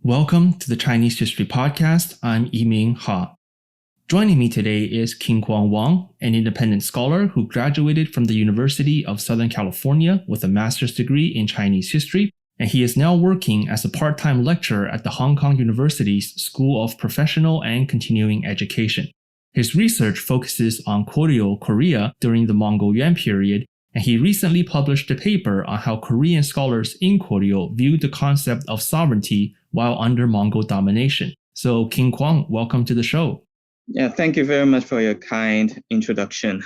Welcome to the Chinese History Podcast. I'm Yiming Ha. Joining me today is Kwong Wong, an independent scholar who graduated from the University of Southern California with a master's degree in Chinese history, and he is now working as a part-time lecturer at the Hong Kong University's School of Professional and Continuing Education. His research focuses on Koryå Korea during the Mongol-Yuan period, and he recently published a paper on how Korean scholars in Koryå viewed the concept of sovereignty while under Mongol domination. So, Kwong, welcome to the show. Yeah, thank you very much for your kind introduction.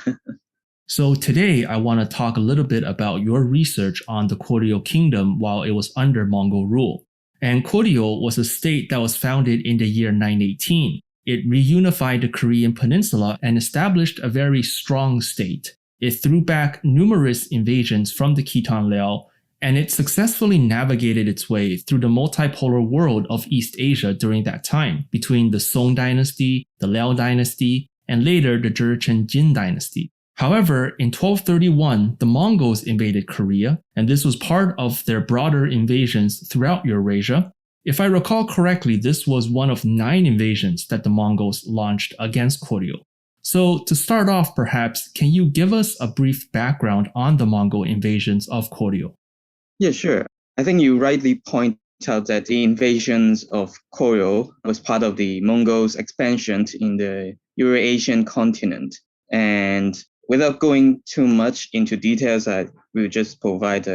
So today I want to talk a little bit about your research on the Koryå Kingdom while it was under Mongol rule. And Koryå was a state that was founded in the year 918. It reunified the Korean Peninsula and established a very strong state. It threw back numerous invasions from the Khitan Liao, and it successfully navigated its way through the multipolar world of East Asia during that time, between the Song dynasty, the Liao dynasty, and later the Jurchen Jin dynasty. However, in 1231, the Mongols invaded Korea, and this was part of their broader invasions throughout Eurasia. If I recall correctly, this was one of 9 invasions that the Mongols launched against Koryå. So to start off, perhaps, can you give us a brief background on the Mongol invasions of Koryå? Yeah, sure. I think you rightly point out that the invasions of Koryå was part of the Mongols' expansion in the Eurasian continent. And without going too much into details, I will just provide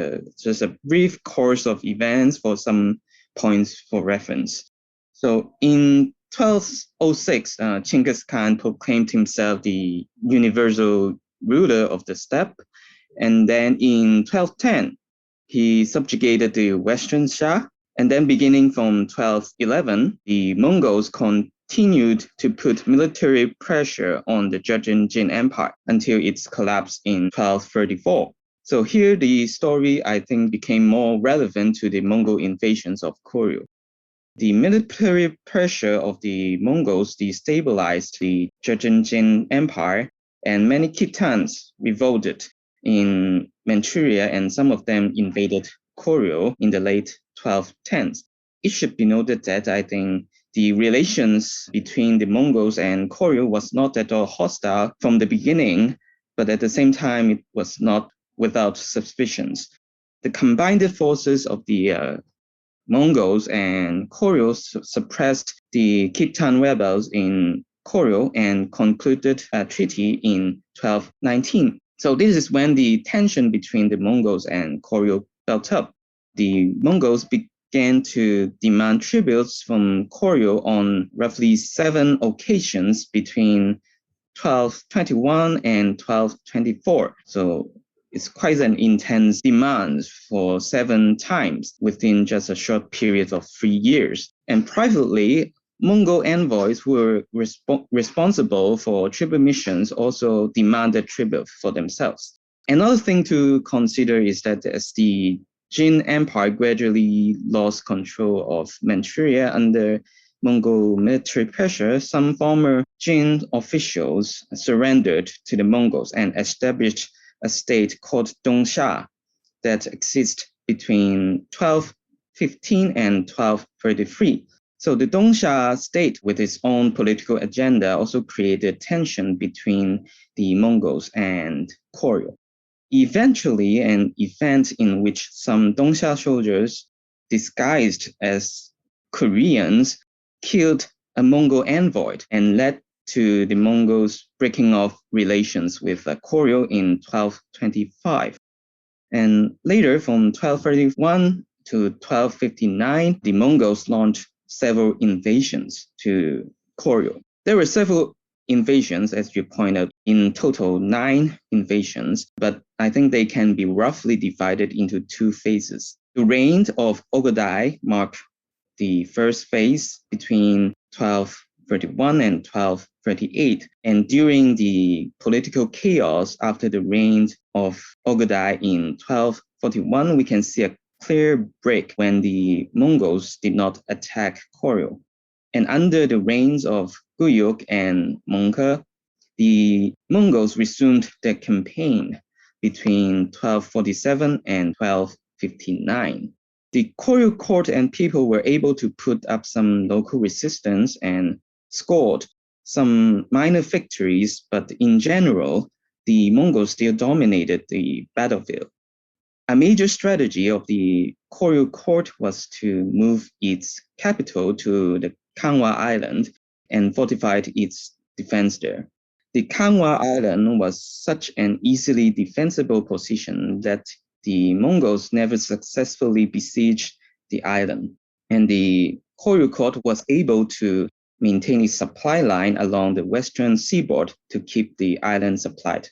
just a brief course of events for some points for reference. So in 1206, Chinggis Khan proclaimed himself the universal ruler of the steppe. And then in 1210, he subjugated the Western Shah. And then beginning from 1211, the Mongols continued to put military pressure on the Jurchen Jin Empire until its collapse in 1234. So here the story, I think, became more relevant to the Mongol invasions of Koryå. The military pressure of the Mongols destabilized the Jurchen Jin Empire, and many Khitans revolted in Manchuria, and some of them invaded Koryå in the late 1210s. It should be noted that I think the relations between the Mongols and Koryå was not at all hostile from the beginning, but at the same time, it was not without suspicions. The combined forces of the Mongols and Koryå suppressed the Khitan rebels in Koryå and concluded a treaty in 1219. So this is when the tension between the Mongols and Koryå built up. The Mongols began to demand tributes from Koryå on roughly 7 occasions between 1221 and 1224. So it's quite an intense demand for 7 times within just a short period of 3 years. And privately, Mongol envoys who were responsible for tribute missions also demanded tribute for themselves. Another thing to consider is that as the Jin Empire gradually lost control of Manchuria under Mongol military pressure, some former Jin officials surrendered to the Mongols and established a state called Dongsha that exists between 1215 and 1233. So the Dongsha state with its own political agenda also created tension between the Mongols and Koryå. Eventually, an event in which some Dongsha soldiers disguised as Koreans killed a Mongol envoy and led to the Mongols breaking off relations with Koryå in 1225. And later, from 1231 to 1259, the Mongols launched several invasions to Koryå. There were several invasions, as you point out, in total 9 invasions, but I think they can be roughly divided into 2 phases. The reign of Ogodai marked the first phase between 1231 and 1238. And during the political chaos after the reign of Ogodai in 1241, we can see a clear break when the Mongols did not attack Koryå. And under the reigns of Guyuk and Mongke, the Mongols resumed their campaign between 1247 and 1259. the Koryō court and people were able to put up some local resistance and scored some minor victories, but in general, the Mongols still dominated the battlefield. A major strategy of the Koryō court was to move its capital to the Kanwa Island and fortified its defense there. The Kanwa Island was such an easily defensible position that the Mongols never successfully besieged the island, and the Koryō court was able to maintain its supply line along the western seaboard to keep the island supplied.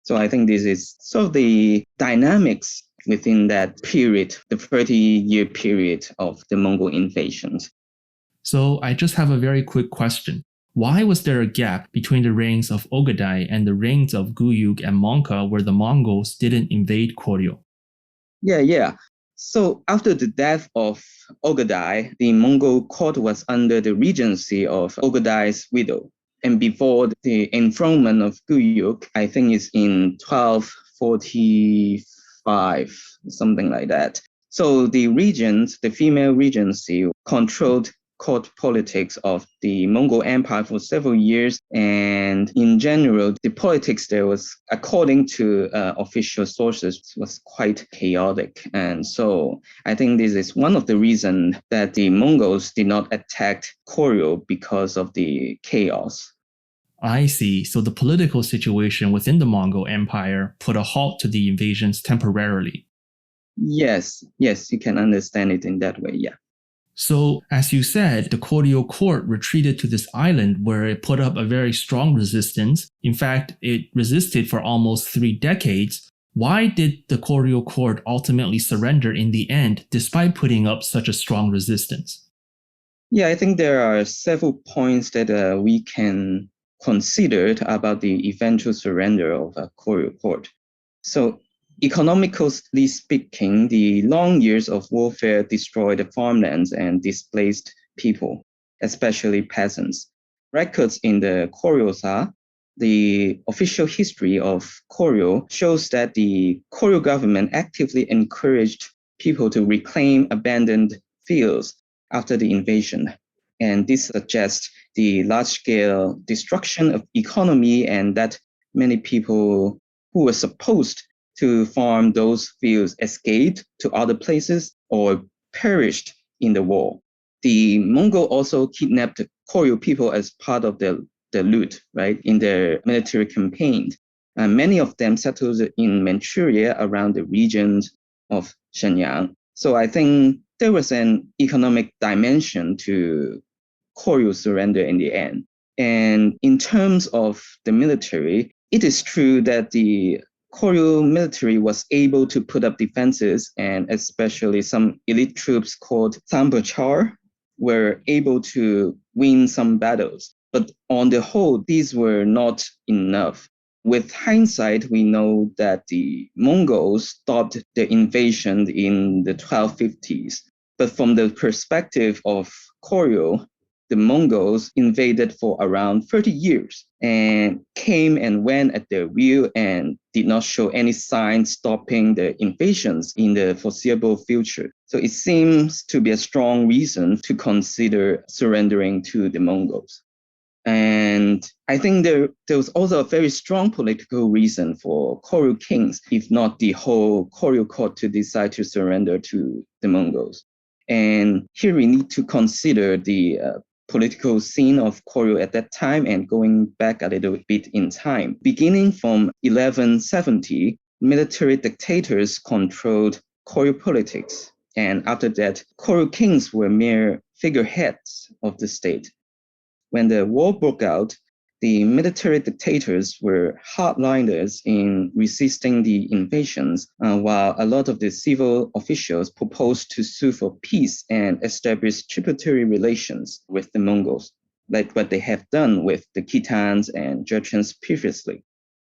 So I think this is sort of the dynamics within that period, the 30-year period of the Mongol invasions. So I just have a very quick question. Why was there a gap between the reigns of Ögedei and the reigns of Guyuk and Mongke where the Mongols didn't invade Koryō? Yeah. So after the death of Ögedei, the Mongol court was under the regency of Ögedei's widow. And before the enthronement of Guyuk, I think it's in 1245, something like that. So the regent, the female regency, controlled court politics of the Mongol Empire for several years. And in general, the politics there was, according to official sources, was quite chaotic. And so I think this is one of the reasons that the Mongols did not attack Koryō because of the chaos. I see. So the political situation within the Mongol Empire put a halt to the invasions temporarily. Yes, you can understand it in that way, yeah. So, as you said, the Koryō court retreated to this island where it put up a very strong resistance. In fact, it resisted for almost 3 decades. Why did the Koryō court ultimately surrender in the end, despite putting up such a strong resistance? Yeah, I think there are several points that we can consider about the eventual surrender of Koryō court. So, economically speaking, the long years of warfare destroyed the farmlands and displaced people, especially peasants. Records in the Koryosa, the official history of Koryō, shows that the Koryō government actively encouraged people to reclaim abandoned fields after the invasion. And this suggests the large-scale destruction of economy and that many people who were supposed to farm those fields escaped to other places or perished in the war. The Mongol also kidnapped Koryō people as part of the loot, right, in their military campaign. Many of them settled in Manchuria around the regions of Shenyang. So I think there was an economic dimension to Koryō's surrender in the end. And in terms of the military, it is true that the Koryō military was able to put up defenses, and especially some elite troops called Thambachar were able to win some battles. But on the whole, these were not enough. With hindsight, we know that the Mongols stopped the invasion in the 1250s. But from the perspective of Koryō, the Mongols invaded for around 30 years and came and went at their will and did not show any signs stopping the invasions in the foreseeable future. So it seems to be a strong reason to consider surrendering to the Mongols. And I think there was also a very strong political reason for Koryō kings, if not the whole Koryō court, to decide to surrender to the Mongols. And here we need to consider the political scene of Koryō at that time and going back a little bit in time. Beginning from 1170, military dictators controlled Koryō politics. And after that, Koryō kings were mere figureheads of the state. When the war broke out, the military dictators were hardliners in resisting the invasions, while a lot of the civil officials proposed to sue for peace and establish tributary relations with the Mongols, like what they have done with the Khitans and Jurchens previously.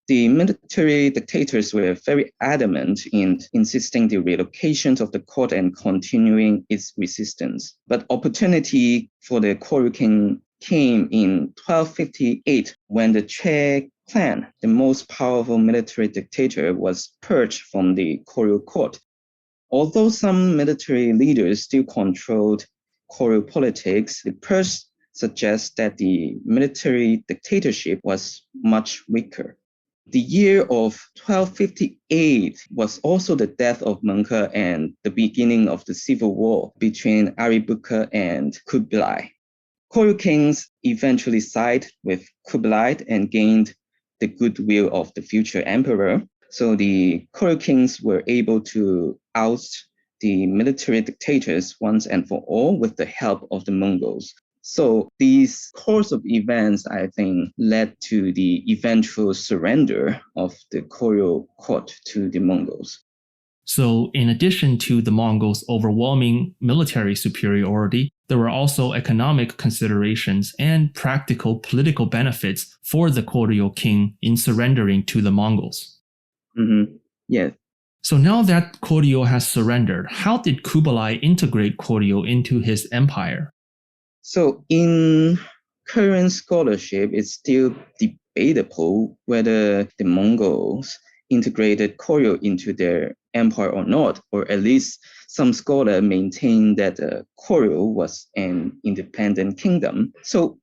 The military dictators were very adamant in insisting the relocation of the court and continuing its resistance. But opportunity for the Koryō king came in 1258 when the Che clan, the most powerful military dictator, was purged from the Koryō court. although some military leaders still controlled Korean politics, the press suggests that the military dictatorship was much weaker. The year of 1258 was also the death of Mengke and the beginning of the civil war between Aribuka and Kublai. Koryõ kings eventually sided with Kublai and gained the goodwill of the future emperor. So the Koryõ kings were able to oust the military dictators once and for all with the help of the Mongols. So these course of events, I think, led to the eventual surrender of the Koryõ court to the Mongols. So, in addition to the Mongols' overwhelming military superiority, there were also economic considerations and practical political benefits for the Koryõ king in surrendering to the Mongols. Yes. So now that Koryõ has surrendered, how did Kublai integrate Koryõ into his empire? So in current scholarship, it's still debatable whether the Mongols integrated Koryõ into their empire or not, or at least some scholars maintain that Koryõ was an independent kingdom. So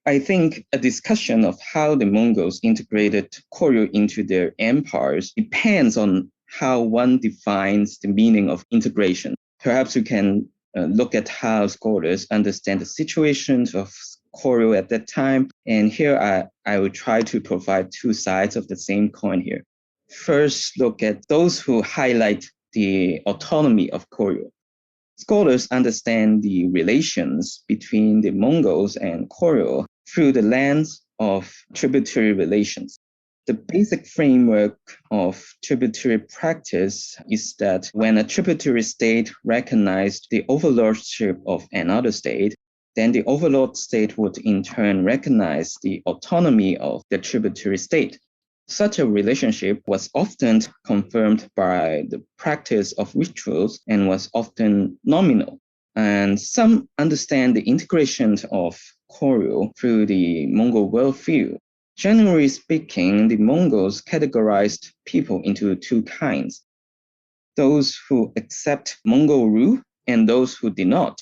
I think a discussion of how the Mongols integrated Koryõ into their empires depends on how one defines the meaning of integration. Perhaps you can look at how scholars understand the situations of Koryõ at that time. And here I will try to provide two sides of the same coin here. First, look at those who highlight the autonomy of Koryõ. Scholars understand the relations between the Mongols and Koryõ through the lens of tributary relations. The basic framework of tributary practice is that when a tributary state recognized the overlordship of another state, then the overlord state would in turn recognize the autonomy of the tributary state. Such a relationship was often confirmed by the practice of rituals and was often nominal. And some understand the integration of Koryõ through the Mongol worldview. Generally speaking, the Mongols categorized people into two kinds: those who accept Mongol rule and those who did not.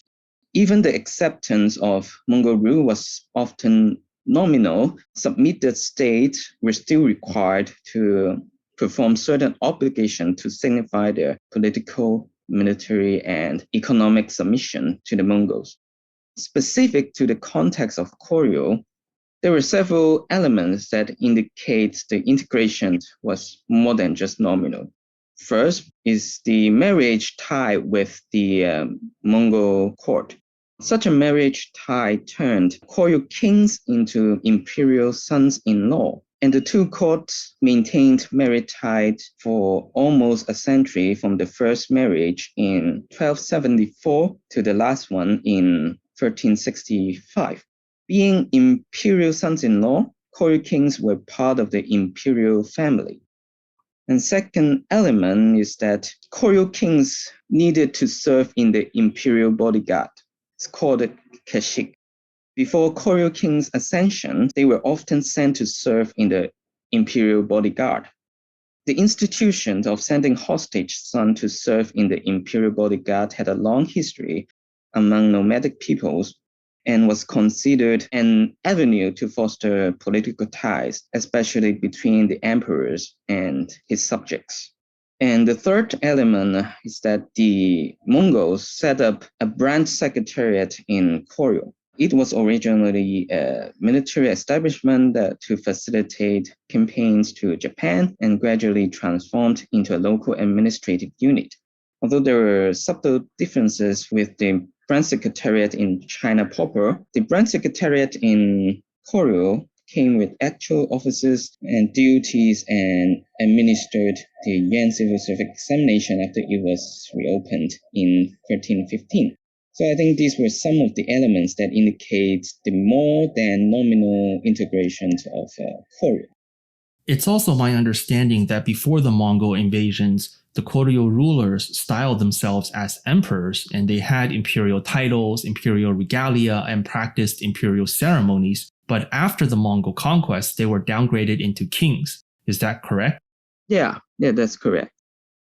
Even the acceptance of Mongol rule was often nominal. Submitted states were still required to perform certain obligations to signify their political, military, and economic submission to the Mongols. Specific to the context of Koryõ, there were several elements that indicate the integration was more than just nominal. First is the marriage tie with the Mongol court. Such a marriage tie turned Koryõ kings into imperial sons-in-law, and the two courts maintained marriage ties for almost a century, from the first marriage in 1274 to the last one in 1365. Being imperial sons-in-law, Koryõ kings were part of the imperial family. And second element is that Koryõ kings needed to serve in the imperial bodyguard. It's called a kashik. Before Koryõ king's ascension, they were often sent to serve in the imperial bodyguard. The institution of sending hostage sons to serve in the imperial bodyguard had a long history among nomadic peoples and was considered an avenue to foster political ties, especially between the emperors and his subjects. And the third element is that the Mongols set up a branch secretariat in Koryõ. It was originally a military establishment to facilitate campaigns to Japan and gradually transformed into a local administrative unit. Although there were subtle differences with the branch secretariat in China proper, the branch secretariat in Koryõ came with actual offices and duties and administered the Yuan civil service examination after it was reopened in 1315. So I think these were some of the elements that indicate the more than nominal integration of Koryõ. It's also my understanding that before the Mongol invasions, the Koryõ rulers styled themselves as emperors, and they had imperial titles, imperial regalia, and practiced imperial ceremonies. But after the Mongol conquest, they were downgraded into kings. Is that correct? Yeah, that's correct.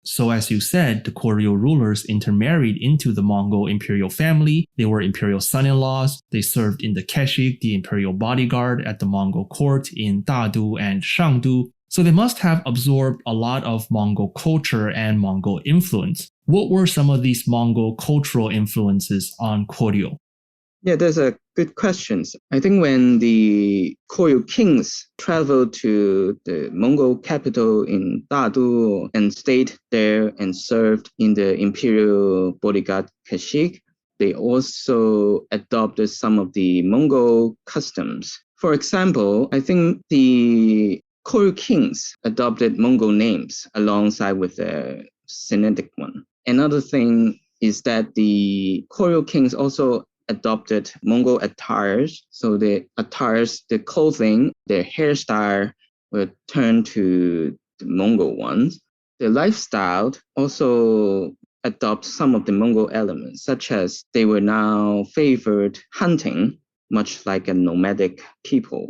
So as you said, the Koryõ rulers intermarried into the Mongol imperial family. They were imperial son-in-laws. They served in the Keshik, the imperial bodyguard at the Mongol court in Dadu and Shangdu. So they must have absorbed a lot of Mongol culture and Mongol influence. What were some of these Mongol cultural influences on Koryõ? Yeah, that's a good question. I think when the Koryō kings traveled to the Mongol capital in Dadu and stayed there and served in the imperial bodyguard Keshik, they also adopted some of the Mongol customs. For example, I think the Koryō kings adopted Mongol names alongside with the Sinitic one. Another thing is that the Koryō kings also adopted Mongol attires. So the attires, the clothing, their hairstyle were turned to the Mongol ones. The lifestyle also adopt some of the Mongol elements, such as they were now favored hunting, much like a nomadic people.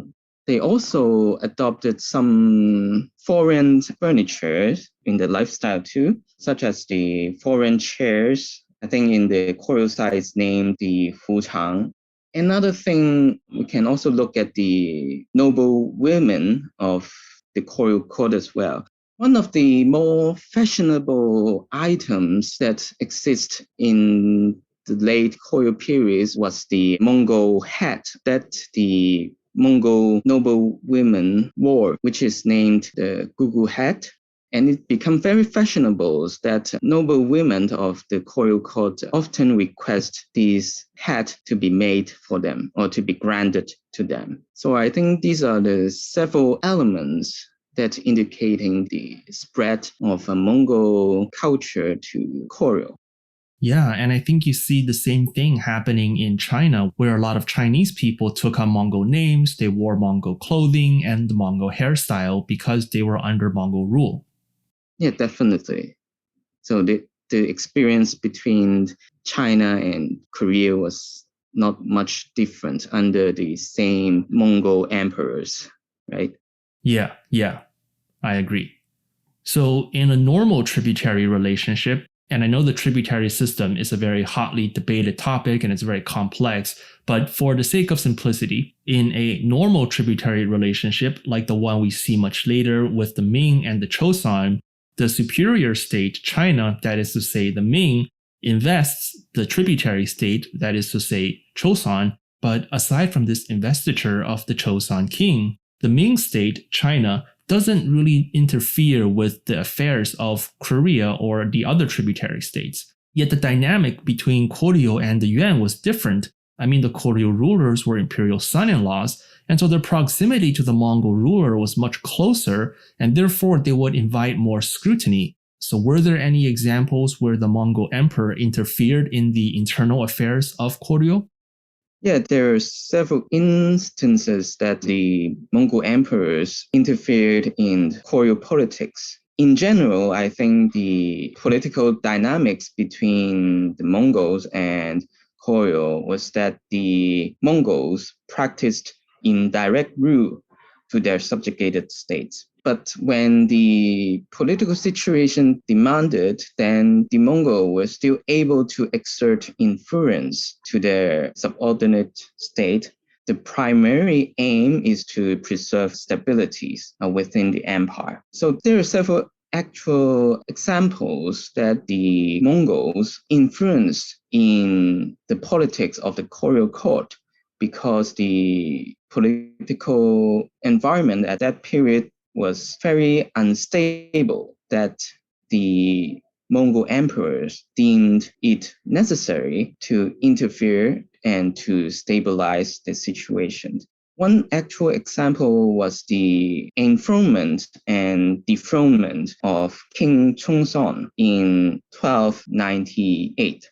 They also adopted some foreign furniture in the lifestyle too, such as the foreign chairs. I think in the Koryō side it's named the Fuchang. Another thing, we can also look at the noble women of the Koryō court as well. One of the more fashionable items that exist in the late Koryō periods was the Mongol hat that the Mongol noble women wore, which is named the Gugu hat. And it became very fashionable that noble women of the Koryō court often request this hat to be made for them or to be granted to them. So I think these are the several elements that indicating the spread of a Mongol culture to Koryō. Yeah, and I think you see the same thing happening in China, where a lot of Chinese people took on Mongol names, they wore Mongol clothing and the Mongol hairstyle because they were under Mongol rule. Yeah, definitely. So the experience between China and Korea was not much different under the same Mongol emperors, right? Yeah, I agree. So in a normal tributary relationship, and I know the tributary system is a very hotly debated topic and it's very complex, but for the sake of simplicity, in a normal tributary relationship, like the one we see much later with the Ming and the Choson, the superior state, China, that is to say the Ming, invests the tributary state, that is to say Choson, but aside from this investiture of the Choson king, the Ming state, China, doesn't really interfere with the affairs of Korea or the other tributary states. Yet the dynamic between Koryō and the Yuan was different. I mean, the Koryō rulers were imperial son-in-laws, and so their proximity to the Mongol ruler was much closer, and therefore they would invite more scrutiny. So were there any examples where the Mongol emperor interfered in the internal affairs of Koryō? Yeah, there are several instances that the Mongol emperors interfered in Koryō politics. In general, I think the political dynamics between the Mongols and Koryō was that the Mongols practiced indirect rule to their subjugated states. But when the political situation demanded, then the Mongol were still able to exert influence to their subordinate state. The primary aim is to preserve stability within the empire. So there are several actual examples that the Mongols influenced in the politics of the Koryō court because the political environment at that period was very unstable, that the Mongol emperors deemed it necessary to interfere and to stabilize the situation. One actual example was the enthronement and dethronement of King Chongson in 1298.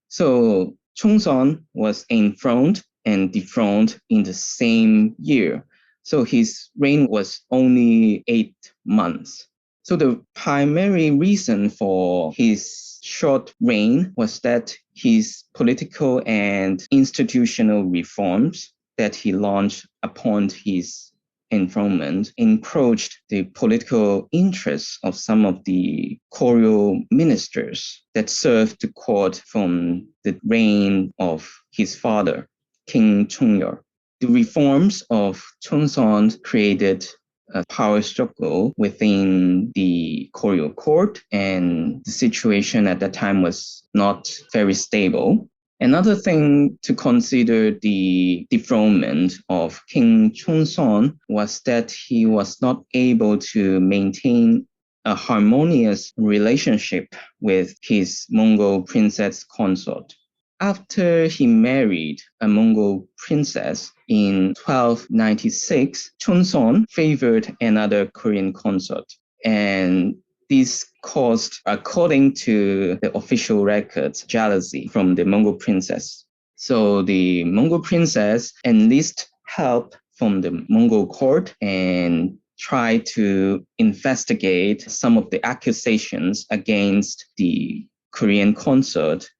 So Chongson was enthroned and dethroned in the same year. So his reign was only 8 months. So the primary reason for his short reign was that his political and institutional reforms that he launched upon his enthronement encroached the political interests of some of the Koryõ ministers that served the court from the reign of his father, King Chungnyeol. The reforms of Chunseon created a power struggle within the Koryõ court, and the situation at that time was not very stable. Another thing to consider the dethronement of King Chunseon was that he was not able to maintain a harmonious relationship with his Mongol princess consort. After he married a Mongol princess in 1296, Chunseon favored another Korean consort, and this caused, according to the official records, jealousy from the Mongol princess. So the Mongol princess enlisted help from the Mongol court and tried to investigate some of the accusations against the Korean consort.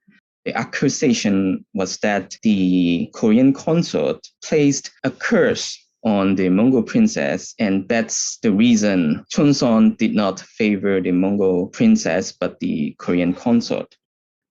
The accusation was that the Korean consort placed a curse on the Mongol princess, and that's the reason Chunseon did not favor the Mongol princess but the Korean consort.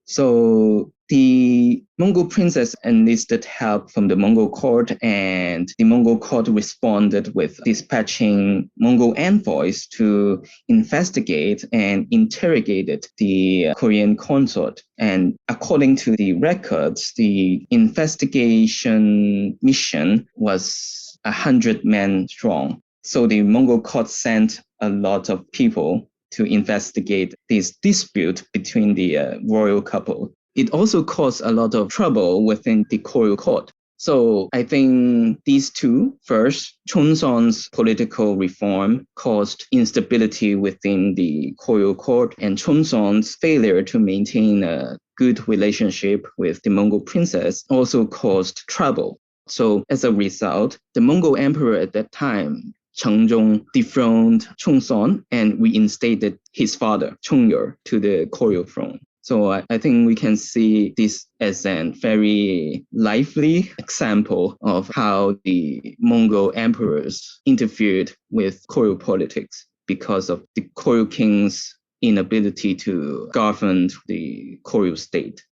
So the Mongol princess enlisted help from the Mongol court, and the Mongol court responded with dispatching Mongol envoys to investigate and interrogated the Korean consort. And according to the records, the investigation mission was 100 men strong. So the Mongol court sent a lot of people to investigate this dispute between the royal couple. It also caused a lot of trouble within the Koryõ court. So I think these two, first, Chunseon's political reform caused instability within the Koryõ court, and Chunseon's failure to maintain a good relationship with the Mongol princess also caused trouble. So as a result, the Mongol emperor at that time, Chengzong, dethroned Chunseon and reinstated his father, Chungnyeol, to the Koryõ throne. So I think we can see this as a very lively example of how the Mongol emperors interfered with Koryõ politics because of the Koryõ king's inability to govern the Koryõ state.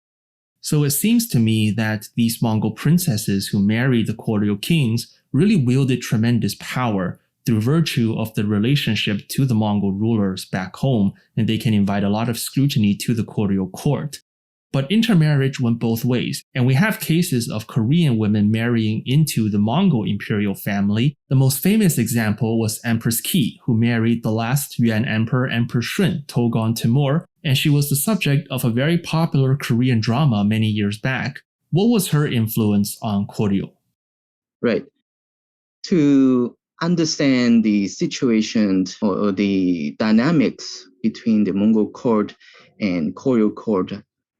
So it seems to me that these Mongol princesses who married the Koryõ kings really wielded tremendous power through virtue of the relationship to the Mongol rulers back home, and they can invite a lot of scrutiny to the Koryõ court. But intermarriage went both ways, and we have cases of Korean women marrying into the Mongol imperial family. The most famous example was Empress Ki, who married the last Yuan Emperor, Emperor Shun, Togon Timur, and she was the subject of a very popular Korean drama many years back. What was her influence on Koryõ? Right. To understand the situation or the dynamics between the Mongol court and Koryõ court,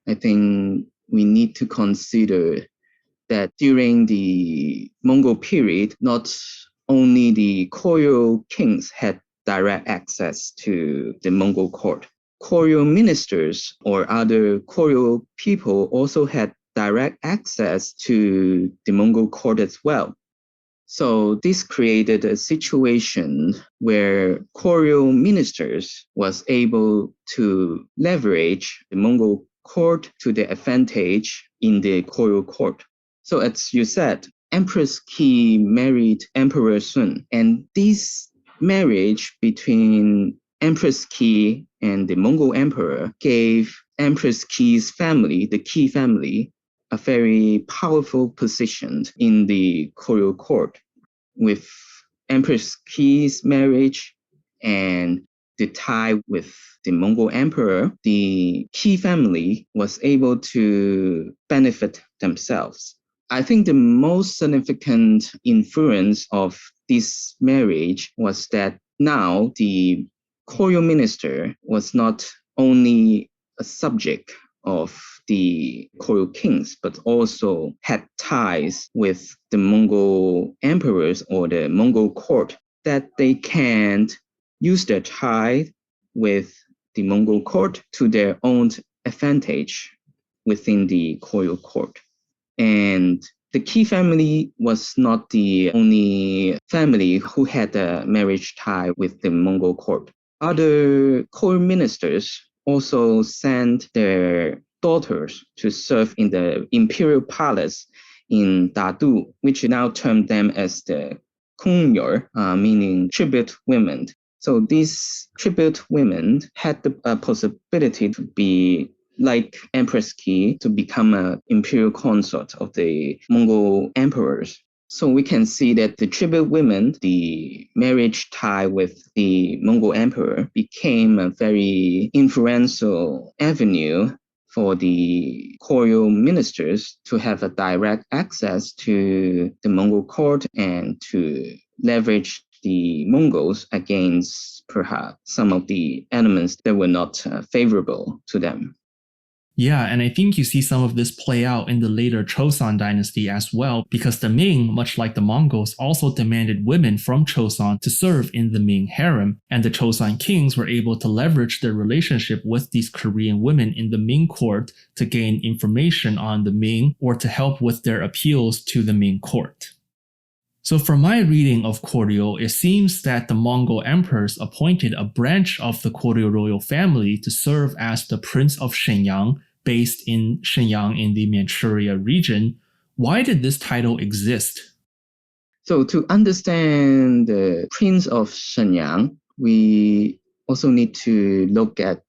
I think we need to consider that during the Mongol period, not only the Koryõ kings had direct access to the Mongol court. Koryõ ministers or other Koryõ people also had direct access to the Mongol court as well. So this created a situation where Koryõ ministers was able to leverage the Mongol court to their advantage in the Koryõ court. So as you said, Empress Ki married Emperor Sun, and this marriage between Empress Ki and the Mongol emperor gave Empress Ki's family, the Ki family, a very powerful position in the Koryõ court. With Empress Ki's marriage and the tie with the Mongol emperor, the Ki family was able to benefit themselves. I think the most significant influence of this marriage was that now the Koryõ minister was not only a subject of the Koryõ kings, but also had ties with the Mongol emperors or the Mongol court, that they can use their tie with the Mongol court to their own advantage within the Koryõ court. And the Qi family was not the only family who had a marriage tie with the Mongol court. Other court ministers also sent their daughters to serve in the imperial palace in Dadu, which now termed them as the Kunyor, meaning tribute women. So these tribute women had the possibility to be like Empress Qi, to become an imperial consort of the Mongol emperors. So we can see that the tribute women, the marriage tie with the Mongol emperor, became a very influential avenue for the Koryō ministers to have a direct access to the Mongol court and to leverage the Mongols against perhaps some of the elements that were not favorable to them. Yeah, and I think you see some of this play out in the later Choson dynasty as well, because the Ming, much like the Mongols, also demanded women from Choson to serve in the Ming harem, and the Choson kings were able to leverage their relationship with these Korean women in the Ming court to gain information on the Ming or to help with their appeals to the Ming court. So from my reading of Koryō, it seems that the Mongol emperors appointed a branch of the Koryō royal family to serve as the Prince of Shenyang, based in Shenyang in the Manchuria region. Why did this title exist? So to understand the Prince of Shenyang, we also need to look at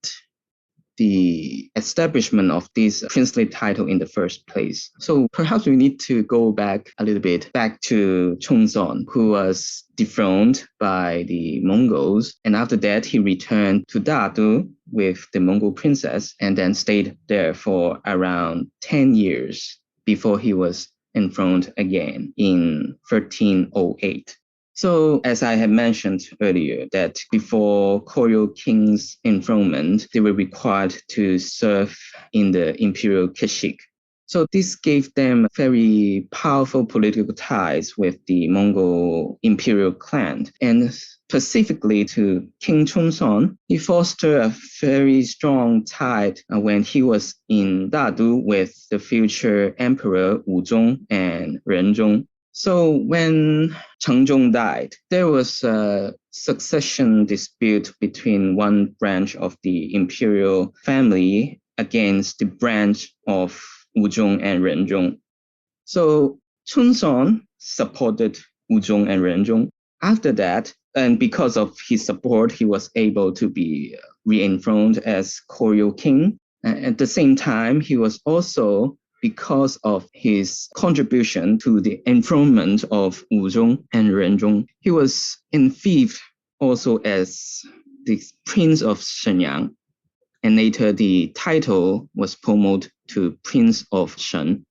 the establishment of this princely title in the first place. So perhaps we need to go back a little bit, back to Chongzon, who was dethroned by the Mongols. And after that, he returned to Dadu with the Mongol princess and then stayed there for around 10 years before he was enthroned again in 1308. So as I had mentioned earlier, that before Koryō king's enthronement, they were required to serve in the imperial keshik. So this gave them very powerful political ties with the Mongol imperial clan. And specifically to King Chongzon, he fostered a very strong tie when he was in Dadu with the future emperor Wuzhong and Renzhong. So when Chengzhong died, there was a succession dispute between one branch of the imperial family against the branch of Wuzhong and Renzhong. So Chongzon supported Wuzhong and Renzhong. After that, and because of his support, he was able to be re-enthroned as Koryō king. At the same time, he was also, because of his contribution to the enthronement of Wuzhong and Renzhong, he was enfeoffed also as the Prince of Shenyang. And later the title was promoted to Prince of Shen.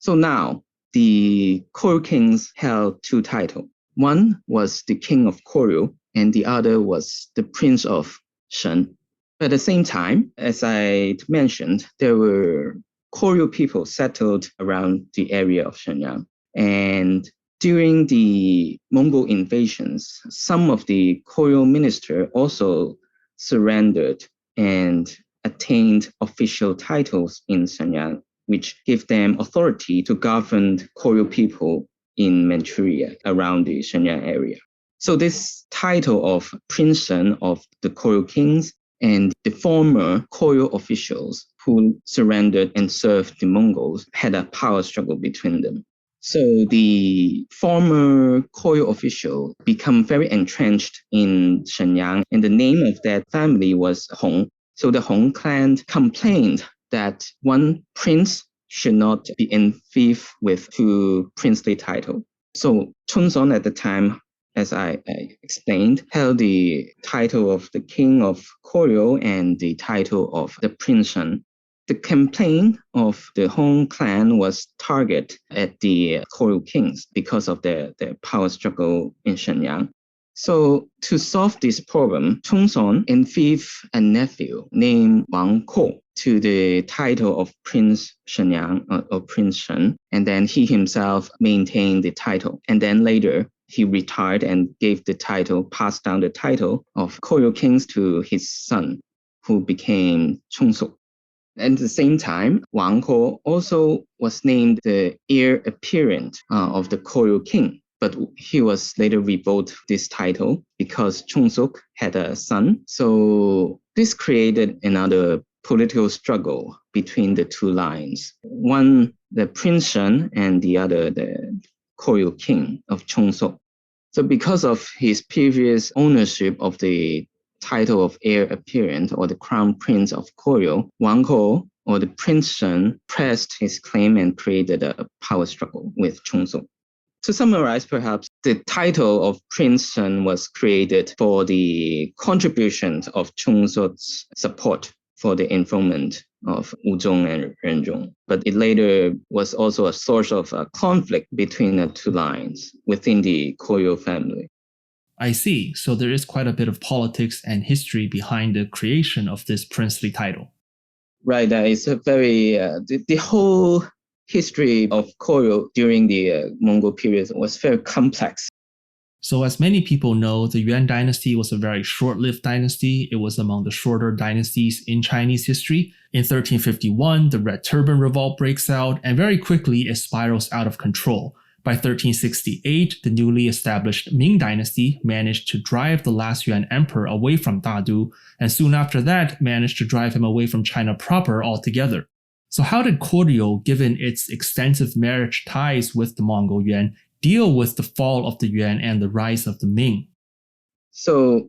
So now the Koryō kings held two titles. One was the King of Koryō, and the other was the Prince of Shen. At the same time, as I mentioned, there were Koryō people settled around the area of Shenyang. And during the Mongol invasions, some of the Koryō ministers also surrendered and attained official titles in Shenyang, which gave them authority to govern Koryō people in Manchuria around the Shenyang area. So this title of Prince Shen of the Koryō kings and the former Koryō officials who surrendered and served the Mongols had a power struggle between them. So the former Koryō official became very entrenched in Shenyang, and the name of that family was Hong. So the Hong clan complained that one prince should not be enfeoffed with two princely titles. So Chongzon at the time, as I explained, held the title of the King of Koryō and the title of the Prince Shen. The campaign of the Hong clan was targeted at the Koryō kings because of their power struggle in Shenyang. So to solve this problem, Chongzon enfeoffed a nephew named Wang Ko to the title of Prince Shenyang or Prince Shen, and then he himself maintained the title. And then later, he retired and gave the title, passed down the title of Koryō kings to his son, who became Chongso. At the same time, Wang Ko also was named the heir apparent of the Koryō king, but he was later revoked this title because Chung-suk had a son. So this created another political struggle between the two lines. One, the Prince Shen, and the other, the Koryō king of Chung-suk. So because of his previous ownership of the title of heir apparent or the crown prince of Koryō, Wang Ko, or the Prince Shen, pressed his claim and created a power struggle with Chung-suk. To summarize, perhaps, the title of Prince Shen was created for the contributions of Chung-suk's support for the enthronement of Wuzhong and Renzhong. But it later was also a source of conflict between the two lines within the Koryō family. I see. So there is quite a bit of politics and history behind the creation of this princely title. Right. It's a very, the whole history of Koryō during the Mongol period was very complex. So as many people know, the Yuan dynasty was a very short-lived dynasty. It was among the shorter dynasties in Chinese history. In 1351, the Red Turban Revolt breaks out, and very quickly it spirals out of control. By 1368, the newly established Ming dynasty managed to drive the last Yuan emperor away from Dadu, and soon after that managed to drive him away from China proper altogether. So how did Koryō, given its extensive marriage ties with the Mongol Yuan, deal with the fall of the Yuan and the rise of the Ming? So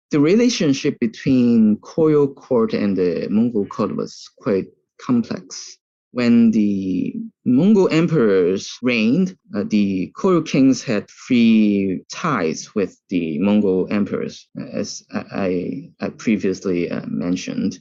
the relationship between Koryō court and the Mongol court was quite complex. When the Mongol emperors reigned, the Koryō kings had free ties with the Mongol emperors, as I previously mentioned.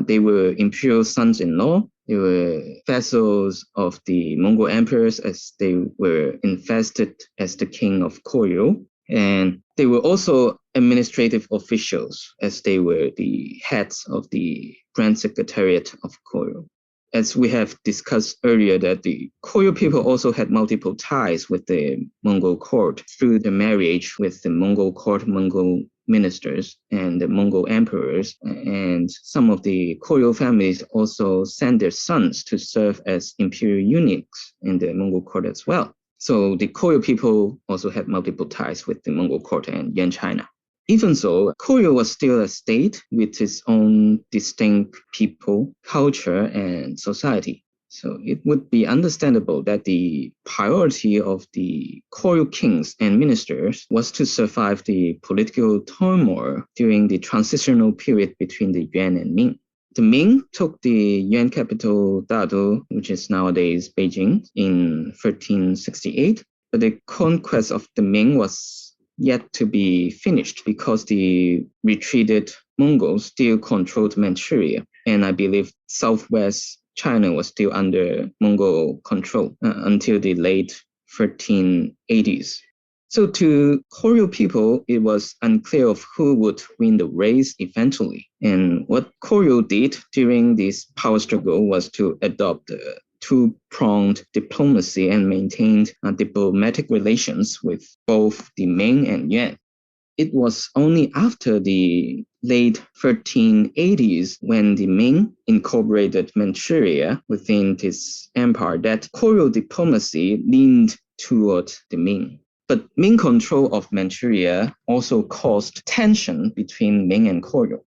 They were imperial sons-in-law. They were vassals of the Mongol emperors as they were invested as the king of Koryō. And they were also administrative officials as they were the heads of the Grand Secretariat of Koryō. As we have discussed earlier, that the Koryō people also had multiple ties with the Mongol court through the marriage with the Mongol court, Mongol ministers, and the Mongol emperors. And some of the Koryō families also sent their sons to serve as imperial eunuchs in the Mongol court as well. So the Koryō people also had multiple ties with the Mongol court and Yuan China. Even so, Koryō was still a state with its own distinct people, culture, and society. So it would be understandable that the priority of the Koryō kings and ministers was to survive the political turmoil during the transitional period between the Yuan and Ming. The Ming took the Yuan capital Dadu, which is nowadays Beijing, in 1368, but the conquest of the Ming was yet to be finished because the retreated Mongols still controlled Manchuria, and I believe southwest China was still under Mongol control until the late 1380s. So to Koryō people, it was unclear of who would win the race eventually. And what Koryō did during this power struggle was to adopt two-pronged diplomacy and maintained diplomatic relations with both the Ming and Yuan. It was only after the late 1380s when the Ming incorporated Manchuria within this empire that Koryō diplomacy leaned toward the Ming. But Ming control of Manchuria also caused tension between Ming and Koryō.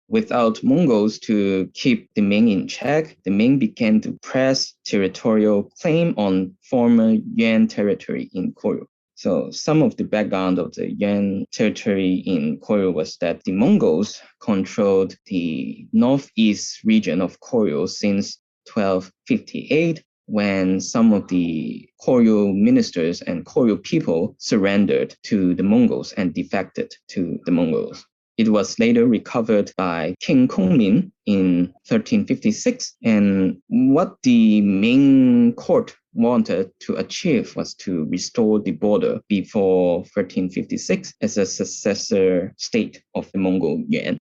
Without Mongols to keep the Ming in check, the Ming began to press territorial claim on former Yuan territory in Koryō. So some of the background of the Yuan territory in Koryō was that the Mongols controlled the northeast region of Koryō since 1258, when some of the Koryō ministers and Koryō people surrendered to the Mongols and defected to the Mongols. It was later recovered by King Kongmin in 1356, and what the Ming court wanted to achieve was to restore the border before 1356 as a successor state of the Mongol Yuan.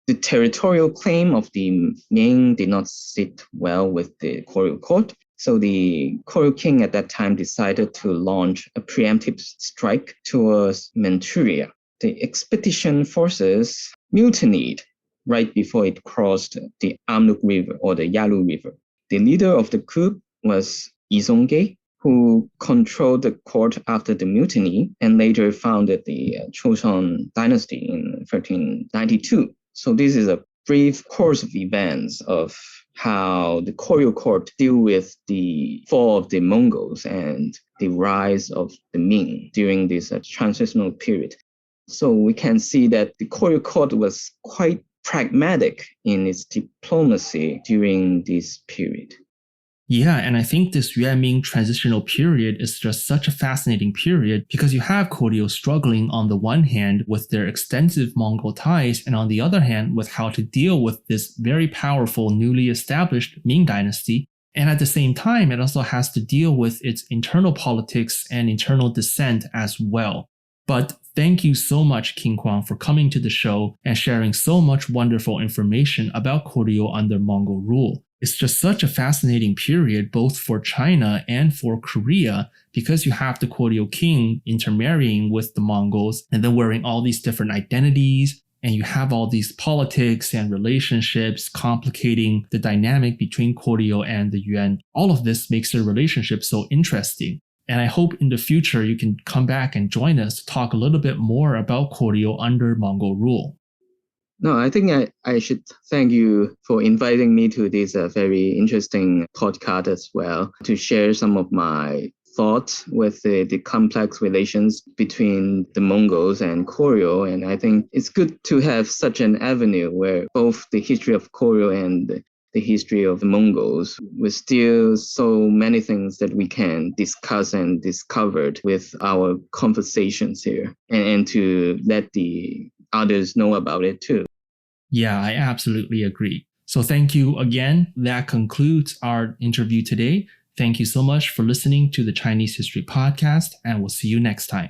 The territorial claim of the Ming did not sit well with the Koryō court, so the Koryō king at that time decided to launch a preemptive strike towards Manchuria. The expedition forces mutinied right before it crossed the Amruk River or the Yalu River. The leader of the coup was Isongge, who controlled the court after the mutiny and later founded the Choson dynasty in 1392. So this is a brief course of events of how the Koryō court deal with the fall of the Mongols and the rise of the Ming during this transitional period. So we can see that the Koryō court was quite pragmatic in its diplomacy during this period. Yeah, and I think this Yuan Ming transitional period is just such a fascinating period because you have Koryō struggling on the one hand with their extensive Mongol ties and on the other hand with how to deal with this very powerful newly established Ming dynasty. And at the same time, it also has to deal with its internal politics and internal dissent as well. But thank you so much, King Kwong, for coming to the show and sharing so much wonderful information about Koryō under Mongol rule. It's just such a fascinating period both for China and for Korea because you have the Koryō king intermarrying with the Mongols and then wearing all these different identities, and you have all these politics and relationships complicating the dynamic between Koryō and the Yuan. All of this makes their relationship so interesting. And I hope in the future you can come back and join us to talk a little bit more about Koryō under Mongol rule. No, I think I should thank you for inviting me to this very interesting podcast as well, to share some of my thoughts with the complex relations between the Mongols and Koryō. And I think it's good to have such an avenue where both the history of Koryō and the history of the Mongols, with still so many things that we can discuss and discover with our conversations here, and to let the others know about it too. Yeah, I absolutely agree. So thank you again. That concludes our interview today. Thank you so much for listening to the Chinese History Podcast, and we'll see you next time.